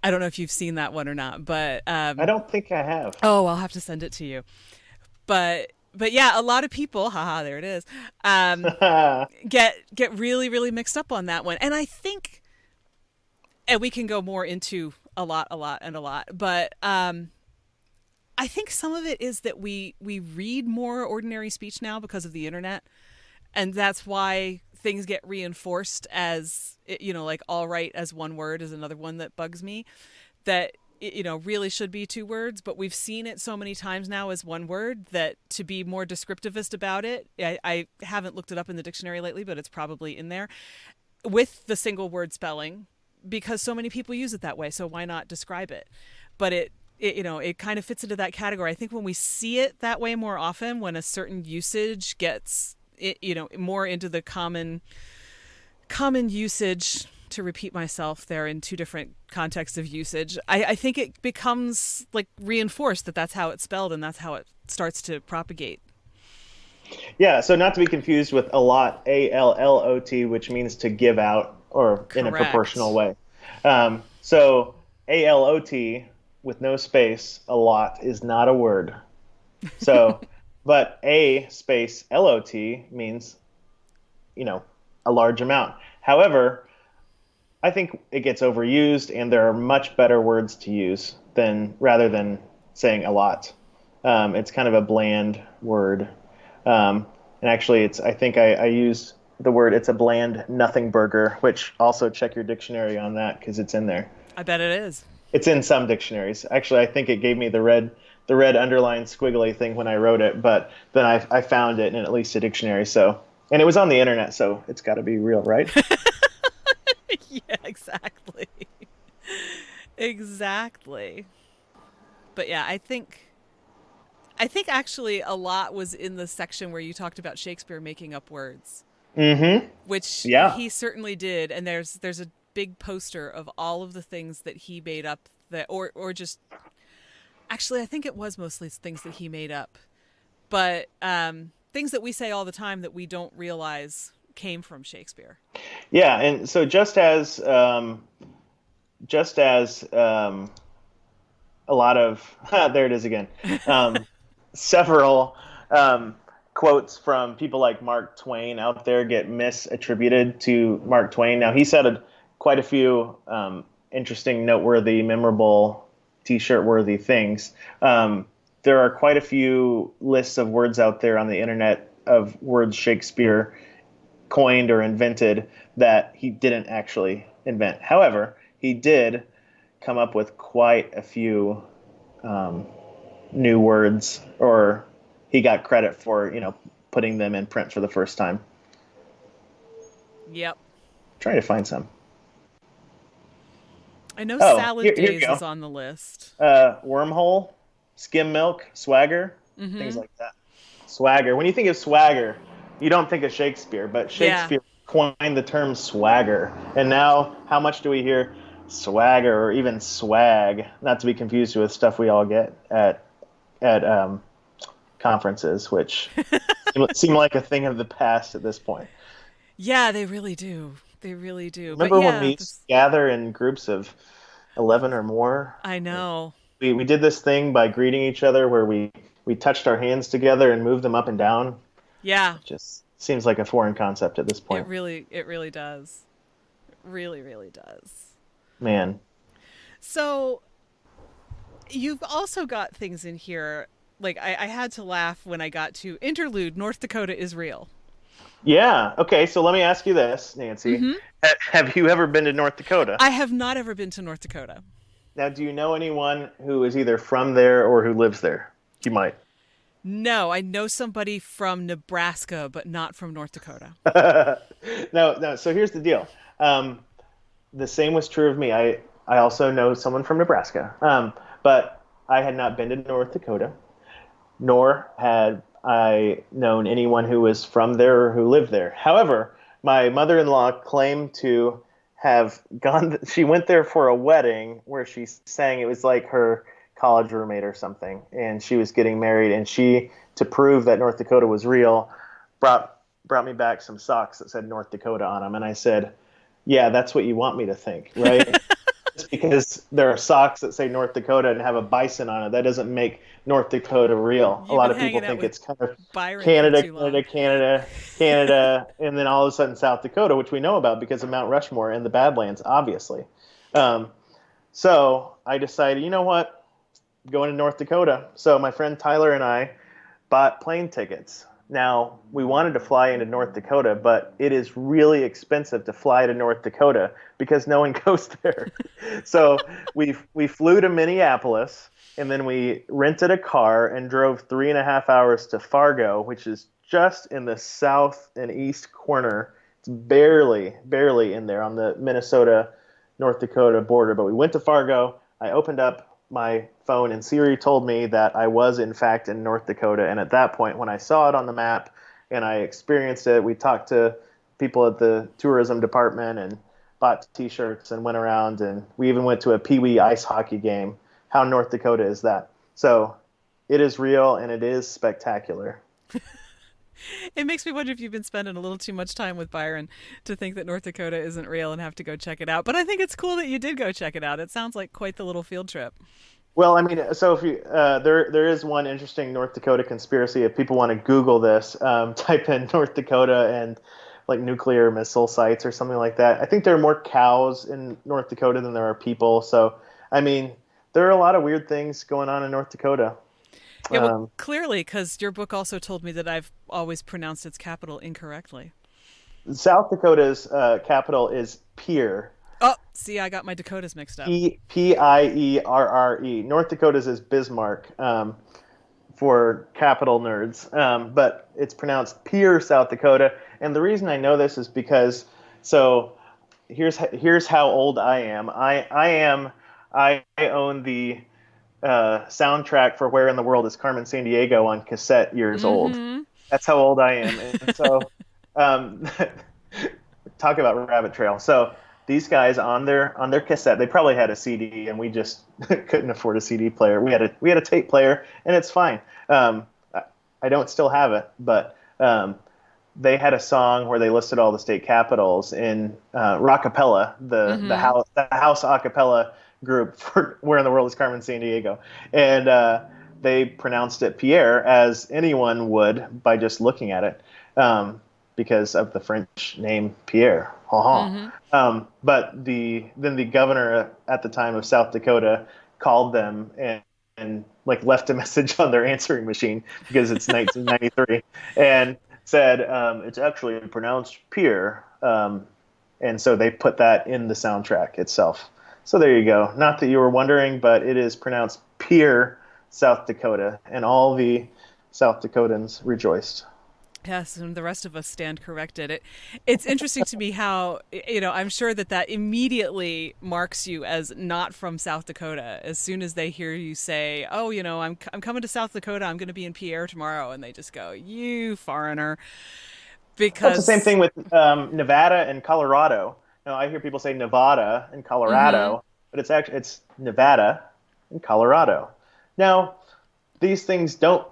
I don't know if you've seen that one or not, but I don't think I have. oh, I'll have to send it to you. But yeah, a lot of people, haha, there it is, get really really mixed up on that one, and I think, and we can go more into a lot, but I think some of it is that we read more ordinary speech now because of the internet, and that's why things get reinforced as, like all right as one word is another one that bugs me, that really should be two words, but we've seen it so many times now as one word that to be more descriptivist about it, I haven't looked it up in the dictionary lately, but it's probably in there with the single word spelling, because so many people use it that way. So why not describe it? But it kind of fits into that category. I think when we see it that way more often, when a certain usage gets more into the common usage, to repeat myself there in two different contexts of usage, I think it becomes like reinforced that that's how it's spelled and that's how it starts to propagate. Yeah, so not to be confused with allot, ALLOT, which means to give out or Correct. in a proportional way. So ALOT with no space, allot, is not a word. So, but A space LOT means, a large amount. However, I think it gets overused, and there are much better words to use rather than saying a lot. It's kind of a bland word. And actually, I think I used the word, it's a bland nothing burger, which also check your dictionary on that because it's in there. I bet it is. It's in some dictionaries. Actually, I think it gave me the red underlined squiggly thing when I wrote it, but then I found it in at least a dictionary. And it was on the internet, so it's got to be real, right? Yeah, exactly. Exactly. But yeah, I think actually a lot was in the section where you talked about Shakespeare making up words. Mm-hmm. Which he certainly did, and there's a big poster of all of the things that he made up that or just actually I think it was mostly things that he made up. But things that we say all the time that we don't realize came from Shakespeare. Yeah, and so just as a lot of there it is again, several quotes from people like Mark Twain out there get misattributed to Mark Twain. Now, he said quite a few interesting, noteworthy, memorable, T-shirt worthy things. There are quite a few lists of words out there on the internet of words Shakespeare coined or invented that he didn't actually invent. However, he did come up with quite a few new words, or he got credit for, putting them in print for the first time. Yep. Trying to find some. I know salad days is on the list. Wormhole, skim milk, swagger, things like that. Swagger. When you think of swagger, you don't think of Shakespeare, but Shakespeare coined the term swagger. And now, how much do we hear swagger or even swag? Not to be confused with stuff we all get at conferences, which seem like a thing of the past at this point. Yeah, they really do. They really do. Remember when we gather in groups of 11 or more? I know. We did this thing by greeting each other where we touched our hands together and moved them up and down. Yeah. It just seems like a foreign concept at this point. It really does. It really, really does. Man. So you've also got things in here, like I had to laugh when I got to interlude, North Dakota is real. Yeah. Okay, so let me ask you this, Nancy. Mm-hmm. Have you ever been to North Dakota? I have not ever been to North Dakota. Now, do you know anyone who is either from there or who lives there? You might. No, I know somebody from Nebraska, but not from North Dakota. No. So here's the deal. The same was true of me. I also know someone from Nebraska, but I had not been to North Dakota, nor had I known anyone who was from there or who lived there. However, my mother-in-law claimed to have gone. She went there for a wedding where she sang. It was like her college roommate or something, and she was getting married, and she, to prove that North Dakota was real, brought me back some socks that said North Dakota on them, and I said, yeah, that's what you want me to think, right? because there are socks that say North Dakota and have a bison on it. That doesn't make North Dakota real. A You've lot been of people hanging out think with it's kind of Byron for Canada, too long. Canada, Canada, Canada, and then all of a sudden South Dakota, which we know about because of Mount Rushmore and the Badlands, obviously. Um, so I decided, you know what, going to North Dakota. So my friend Tyler and I bought plane tickets. Now, we wanted to fly into North Dakota, but it is really expensive to fly to North Dakota because no one goes there. So we flew to Minneapolis, and then we rented a car and drove 3.5 hours to Fargo, which is just in the south and east corner. It's barely in there on the Minnesota North Dakota border. But we went to Fargo. I opened up my phone and Siri told me that I was in fact in North Dakota. And at that point, when I saw it on the map and I experienced it, we talked to people at the tourism department and bought t-shirts and went around, and we even went to a Pee Wee ice hockey game. How North Dakota is that? So it is real and it is spectacular. It makes me wonder if you've been spending a little too much time with Byron to think that North Dakota isn't real and have to go check it out. But I think it's cool that you did go check it out. It sounds like quite the little field trip. Well, I mean, so if you there is one interesting North Dakota conspiracy. If people want to Google this, type in North Dakota and like nuclear missile sites or something like that. I think there are more cows in North Dakota than there are people. So, I mean, there are a lot of weird things going on in North Dakota. Yeah, well, clearly, because your book also told me that I've always pronounced its capital incorrectly. South Dakota's capital is Pierre. Oh, see, I got my Dakotas mixed up. Pierre. North Dakota's is Bismarck, for capital nerds, but it's pronounced Pierre, South Dakota. And the reason I know this is because, so here's how old I am. I own the soundtrack for Where in the World is Carmen Sandiego on cassette years old. That's how old I am. And so, talk about rabbit trail. So these guys on their cassette, they probably had a CD, and we just couldn't afford a CD player. We had a tape player, and it's fine. I don't still have it, but they had a song where they listed all the state capitals in Rockapella, the house a cappella group for Where in the World is Carmen Sandiego, and they pronounced it Pierre, as anyone would by just looking at it, because of the French name Pierre. But then the governor at the time of South Dakota called them and like left a message on their answering machine because it's 1993 and said it's actually pronounced Pierre, and so they put that in the soundtrack itself. So there you go. Not that you were wondering, but it is pronounced Pierre, South Dakota, and all the South Dakotans rejoiced. Yes, and the rest of us stand corrected. It's interesting to me how, I'm sure that immediately marks you as not from South Dakota. As soon as they hear you say, oh, I'm coming to South Dakota, I'm going to be in Pierre tomorrow, and they just go, you foreigner. Because well, it's the same thing with Nevada and Colorado. Now, I hear people say Nevada and Colorado, but it's Nevada and Colorado. Now, these things don't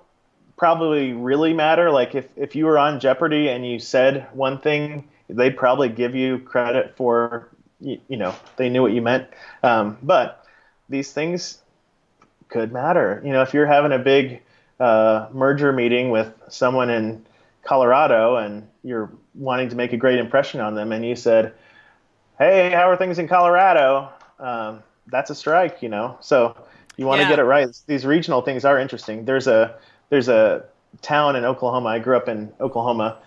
probably really matter. Like if you were on Jeopardy and you said one thing, they'd probably give you credit for, they knew what you meant. But these things could matter. If you're having a big merger meeting with someone in Colorado and you're wanting to make a great impression on them and you said, hey, how are things in Colorado? That's a strike, So you want to get it right. These regional things are interesting. There's a town in Oklahoma. I grew up in Oklahoma,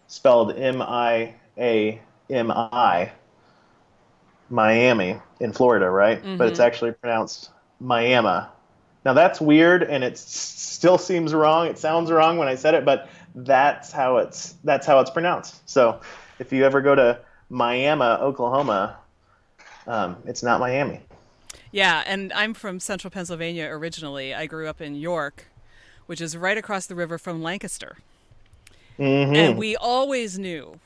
spelled Miami, Miami in Florida, right? But it's actually pronounced Miami. Now that's weird, and it still seems wrong. It sounds wrong when I said it, but that's how it's pronounced. So if you ever go to Miami, Oklahoma, it's not Miami. Yeah, and I'm from central Pennsylvania originally. I grew up in York, which is right across the river from Lancaster. And we always knew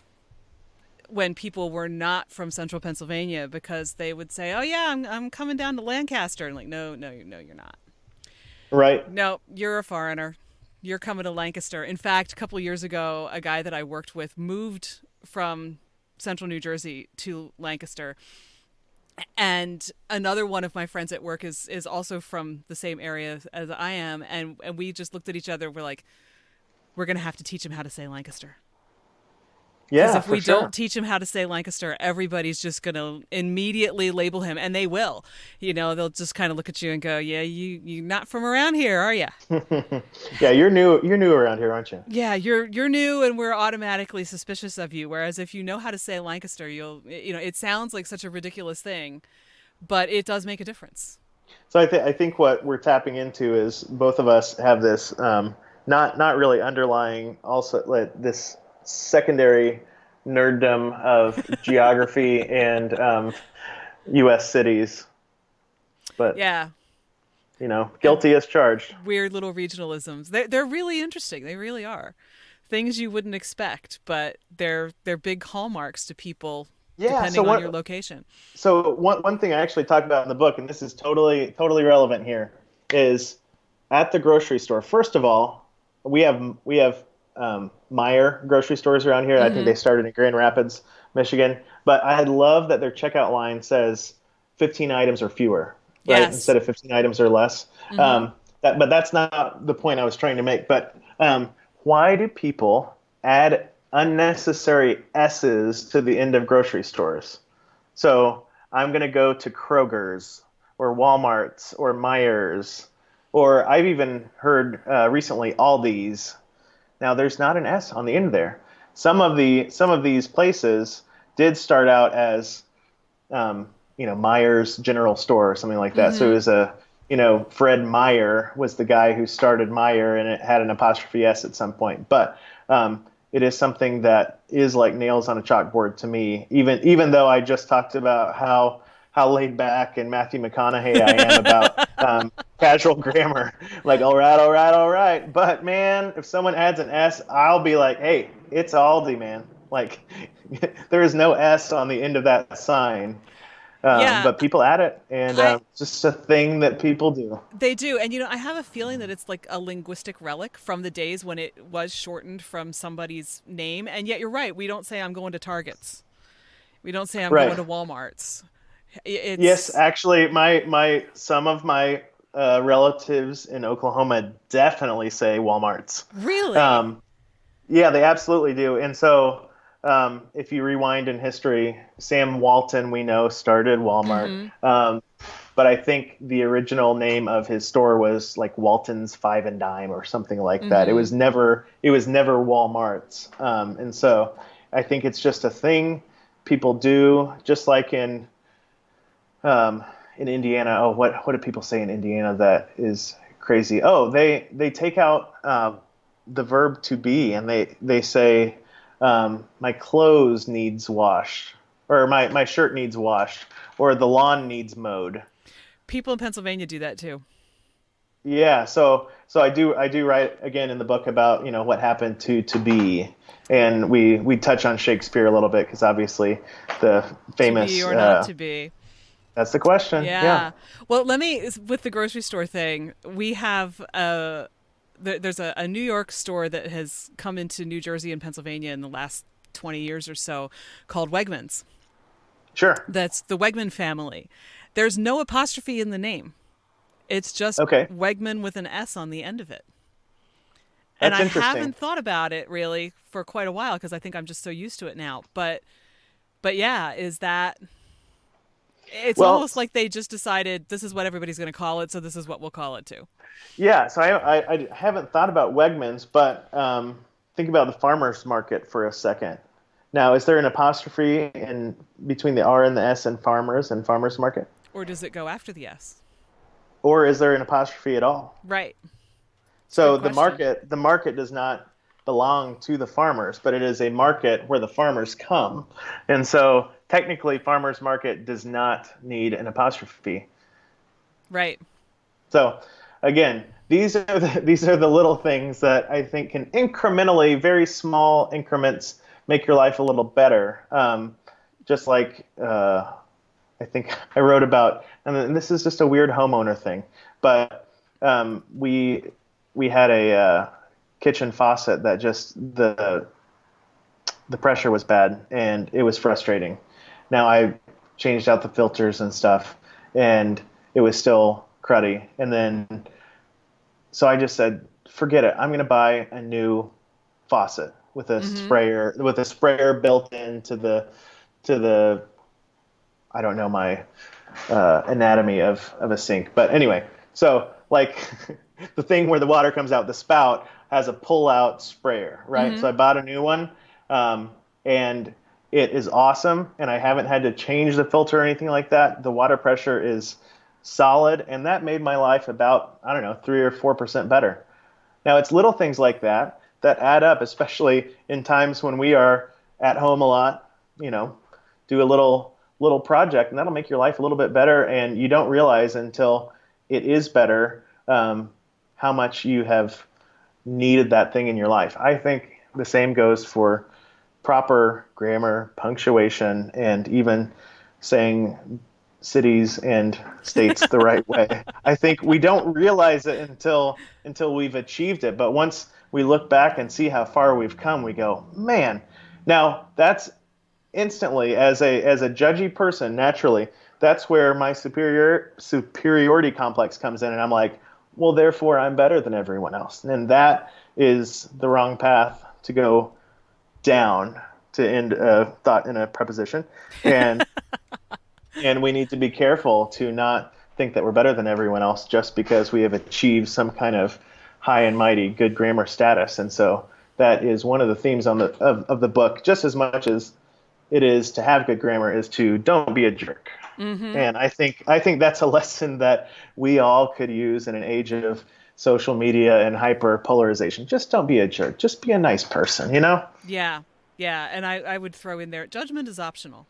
when people were not from central Pennsylvania because they would say, oh, yeah, I'm coming down to Lancaster. And like, no, you're not. Right. No, you're a foreigner. You're coming to Lancaster. In fact, a couple of years ago, a guy that I worked with moved from central New Jersey to Lancaster. And another one of my friends at work is also from the same area as I am, and we just looked at each other. We're like, we're gonna have to teach him how to say Lancaster. Because Yeah, if for we don't sure. teach him how to say Lancaster, everybody's just going to immediately label him, and they will. They'll just kind of look at you and go, "Yeah, you're not from around here, are you?" Yeah, you're new around here, aren't you? Yeah, you're new, and we're automatically suspicious of you. Whereas if you know how to say Lancaster, it sounds like such a ridiculous thing, but it does make a difference. So I think what we're tapping into is both of us have this not really underlying also like this secondary nerddom of geography and U.S. cities, but Yeah, and guilty as charged. weird little regionalisms. They're really interesting. They really are things you wouldn't expect, but they're big hallmarks to people Yeah. So depending on your what? location. So one thing I actually talk about in the book, and this is totally relevant here, is at the grocery store. First of all, we have Meyer grocery stores around here. I think Mm-hmm. they started in Grand Rapids, Michigan. But I love that their checkout line says 15 items or fewer, right? Yes. Instead of 15 items or less. Mm-hmm. But that's not the point I was trying to make. But why do people add unnecessary S's to the end of grocery stores? So I'm going to go to Kroger's or Walmart's or Myers, or I've even heard recently Aldi's. Now there's not an S on the end there. Some of these places did start out as Myers General Store or something like that. So it Mm-hmm. was Fred Meyer was the guy who started Meyer, and it had an apostrophe S at some point. But it is something that is like nails on a chalkboard to me. Even though I just talked about how laid back and Matthew McConaughey I am about casual grammar, like all right. But man, if someone adds an S, I'll be like, hey, it's Aldi, man. Like there is no S on the end of that sign. Yeah, But people add it, and I it's just a thing that people do. they do. And I have a feeling that it's like a linguistic relic from the days when it was shortened from somebody's name. And yet you're right, we don't say I'm going to Targets. We don't say I'm going Right. to Walmart's. Yes, It's actually, my some of my relatives in Oklahoma definitely say Walmart's. really. Um, yeah, they absolutely do. And so, if you rewind in history, Sam Walton, we know, started Walmart. Mm-hmm. But I think the original name of his store was like Walton's Five and Dime or something like that. It Mm-hmm. was never Walmart's. And so I think it's just a thing people do, just like in Indiana. Oh, what do people say in Indiana that is crazy? Oh, they take out the verb to be, and they say my clothes needs washed, or my shirt needs washed, or the lawn needs mowed. People in Pennsylvania do that too. Yeah, so I do write again in the book about what happened to be, and we touch on Shakespeare a little bit because obviously the To be famous or not to be. that's the question. Yeah, Yeah. Well, with the grocery store thing, we have there's a New York store that has come into New Jersey and Pennsylvania in the last 20 years or so called Wegmans. sure. That's the Wegman family. There's no apostrophe in the name. It's just Okay, Wegman with an S on the end of it. And that's I interesting. haven't thought about it really for quite a while because I think I'm just so used to it now. But yeah, is that it's Well, almost like they just decided this is what everybody's going to call it, so this is what we'll call it too. yeah. So I haven't thought about Wegmans, but think about the farmers market for a second. Now, is there an apostrophe in between the R and the S in farmers and farmers market, Or does it go after the S? or is there an apostrophe at all? Right. It's a good So the question. market the market does not belong to the farmers, but it is a market where the farmers come. And so technically farmers market does not need an apostrophe. Right. So again, these are the little things that I think can incrementally, very small increments, make your life a little better. Just like I think I wrote about, and this is just a weird homeowner thing, but we had a kitchen faucet that just the pressure was bad and it was frustrating. Now changed out the filters and stuff, and it was still cruddy. And then, so I just said, forget it. I'm going to buy a new faucet with a sprayer built into the I don't know my anatomy of a sink. But anyway, so like the thing where the water comes out, the spout has a pull-out sprayer, right? So I bought a new one, and it is awesome, and I haven't had to change the filter or anything like that. The water pressure is solid, and that made my life about, I don't know, 3 or 4% better. Now, it's little things like that add up, especially in times when we are at home a lot, do a little project, and that'll make your life a little bit better, and you don't realize until it is better how much you have needed that thing in your life. I think the same goes for proper grammar, punctuation, and even saying cities and states the right way. I think we don't realize it until we've achieved it. But once we look back and see how far we've come, we go, man. Now that's instantly, as a judgy person, naturally, that's where my superiority complex comes in, and I'm like, well, therefore I'm better than everyone else, and that is the wrong path to go down, to end a thought in a preposition, and and we need to be careful to not think that we're better than everyone else just because we have achieved some kind of high and mighty good grammar status. And so that is one of the themes of the book, just as much as it is to have good grammar, is to don't be a jerk. And I think that's a lesson that we all could use in an age of social media and hyper polarization. Just don't be a jerk. Just be a nice person, Yeah. And I would throw in there, judgment is optional.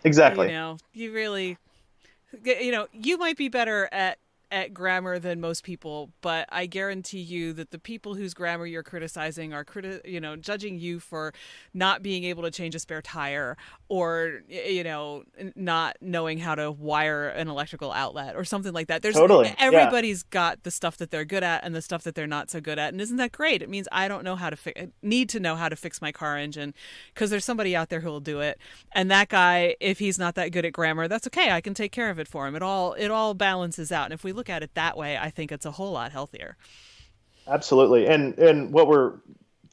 Exactly. You really, you might be better at grammar than most people, but I guarantee you that the people whose grammar you're criticizing are judging you for not being able to change a spare tire, or not knowing how to wire an electrical outlet or something like that. Everybody's got the stuff that they're good at and the stuff that they're not so good at, and isn't that great? It means I don't know how to need to know how to fix my car engine because there's somebody out there who will do it, and that guy, if he's not that good at grammar, that's okay. I can take care of it for him. It all balances out, and if we look at it that way, I think it's a whole lot healthier. Absolutely. And what we're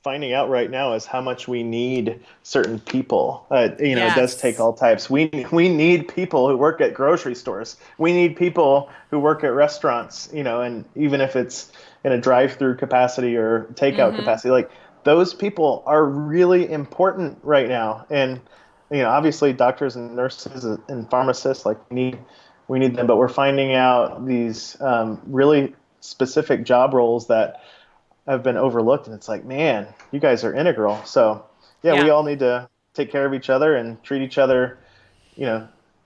finding out right now is how much we need certain people. Yes. It does take all types. We need people who work at grocery stores. We need people who work at restaurants, and even if it's in a drive-through capacity or takeout capacity, like those people are really important right now. And, obviously doctors and nurses and pharmacists, like we need them, but we're finding out these really specific job roles that have been overlooked, and it's like, man, you guys are integral. So yeah, we all need to take care of each other and treat each other,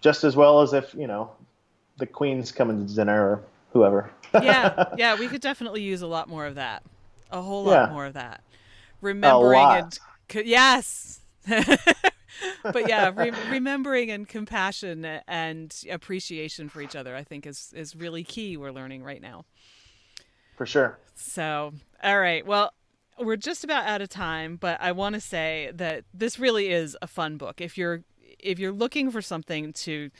just as well as if, the Queen's coming to dinner or whoever. Yeah, we could definitely use a lot more of that. A whole lot more of that. Remembering yes. But yeah, remembering and compassion and appreciation for each other, I think is really key. We're learning right now. For sure. So, all right. Well, we're just about out of time, but I want to say that this really is a fun book. If you're looking for something to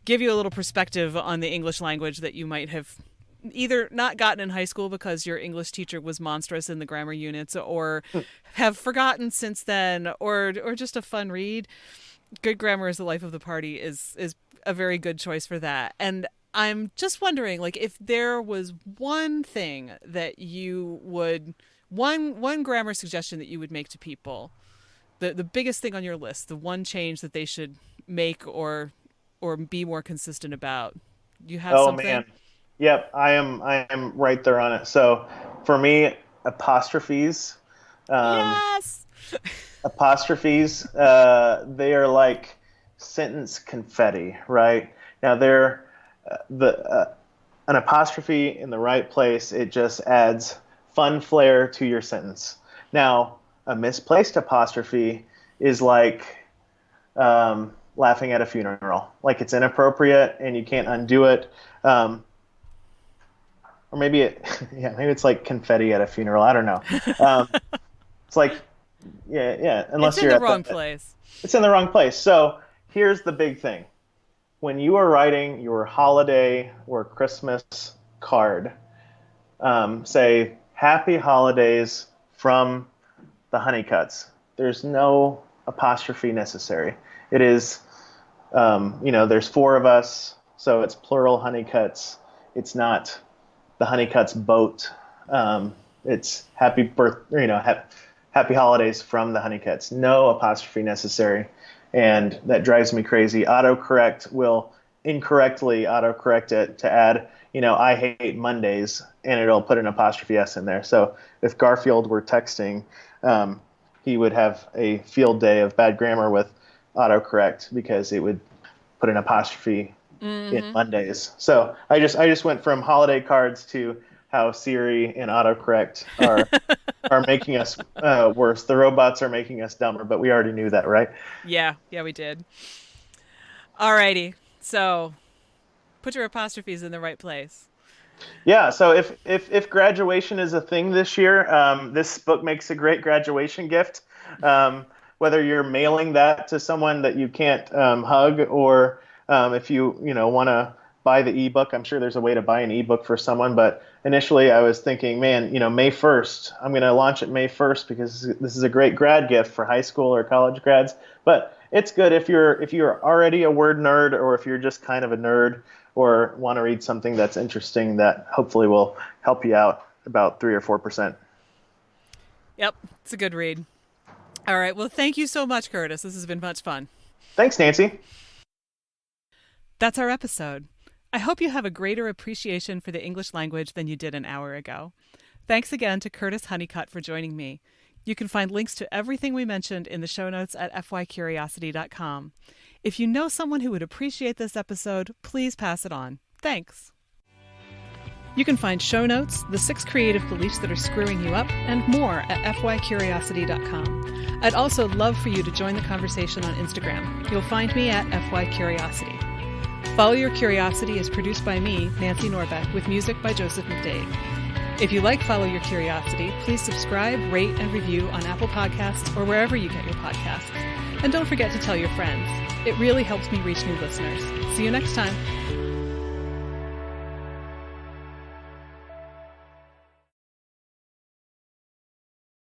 give you a little perspective on the English language that you might have either not gotten in high school because your English teacher was monstrous in the grammar units, or have forgotten since then, or just a fun read, Good Grammar is the Life of the Party is a very good choice for that. And I'm just wondering, like, if there was one thing that you would, one grammar suggestion that you would make to people, the biggest thing on your list, the one change that they should make or be more consistent about. You have something? Oh man. Yep, I am right there on it. So for me, apostrophes. Yes. Apostrophes. They are like sentence confetti, right? Now they're an apostrophe in the right place. It just adds fun flair to your sentence. Now a misplaced apostrophe is like laughing at a funeral. Like it's inappropriate and you can't undo it. Or maybe maybe it's like confetti at a funeral. I don't know. It's like, unless it's you're in the wrong place. It's in the wrong place. So here's the big thing. When you are writing your holiday or Christmas card, say, Happy Holidays from the Honeycutts. There's no apostrophe necessary. It is, there's 4 of us, so it's plural Honeycutts. It's not the Honeycutts boat. It's happy holidays from the Honeycutts. No apostrophe necessary. And that drives me crazy. Autocorrect will incorrectly autocorrect it to add, I hate Mondays, and it'll put an apostrophe S in there. So if Garfield were texting, he would have a field day of bad grammar with autocorrect because it would put an apostrophe in Mondays. So I just went from holiday cards to how Siri and autocorrect are making us worse. The robots are making us dumber, but we already knew that, right? Yeah, we did. Alrighty, so put your apostrophes in the right place. Yeah, so if graduation is a thing this year, this book makes a great graduation gift. Whether you're mailing that to someone that you can't hug, or if you want to buy the ebook, I'm sure there's a way to buy an ebook for someone. But initially, I was thinking, man, May 1st, I'm going to launch it May 1st because this is a great grad gift for high school or college grads. But it's good if you're already a word nerd, or if you're just kind of a nerd, or want to read something that's interesting that hopefully will help you out about 3 or 4%. Yep, it's a good read. All right, well, thank you so much, Curtis. This has been much fun. Thanks, Nancy. That's our episode. I hope you have a greater appreciation for the English language than you did an hour ago. Thanks again to Curtis Honeycutt for joining me. You can find links to everything we mentioned in the show notes at fycuriosity.com. If you know someone who would appreciate this episode, please pass it on. Thanks. You can find show notes, the 6 creative beliefs that are screwing you up, and more at fycuriosity.com. I'd also love for you to join the conversation on Instagram. You'll find me at fycuriosity. Follow Your Curiosity is produced by me, Nancy Norbeck, with music by Joseph McDade. If you like Follow Your Curiosity, please subscribe, rate, and review on Apple Podcasts or wherever you get your podcasts. And don't forget to tell your friends. It really helps me reach new listeners. See you next time.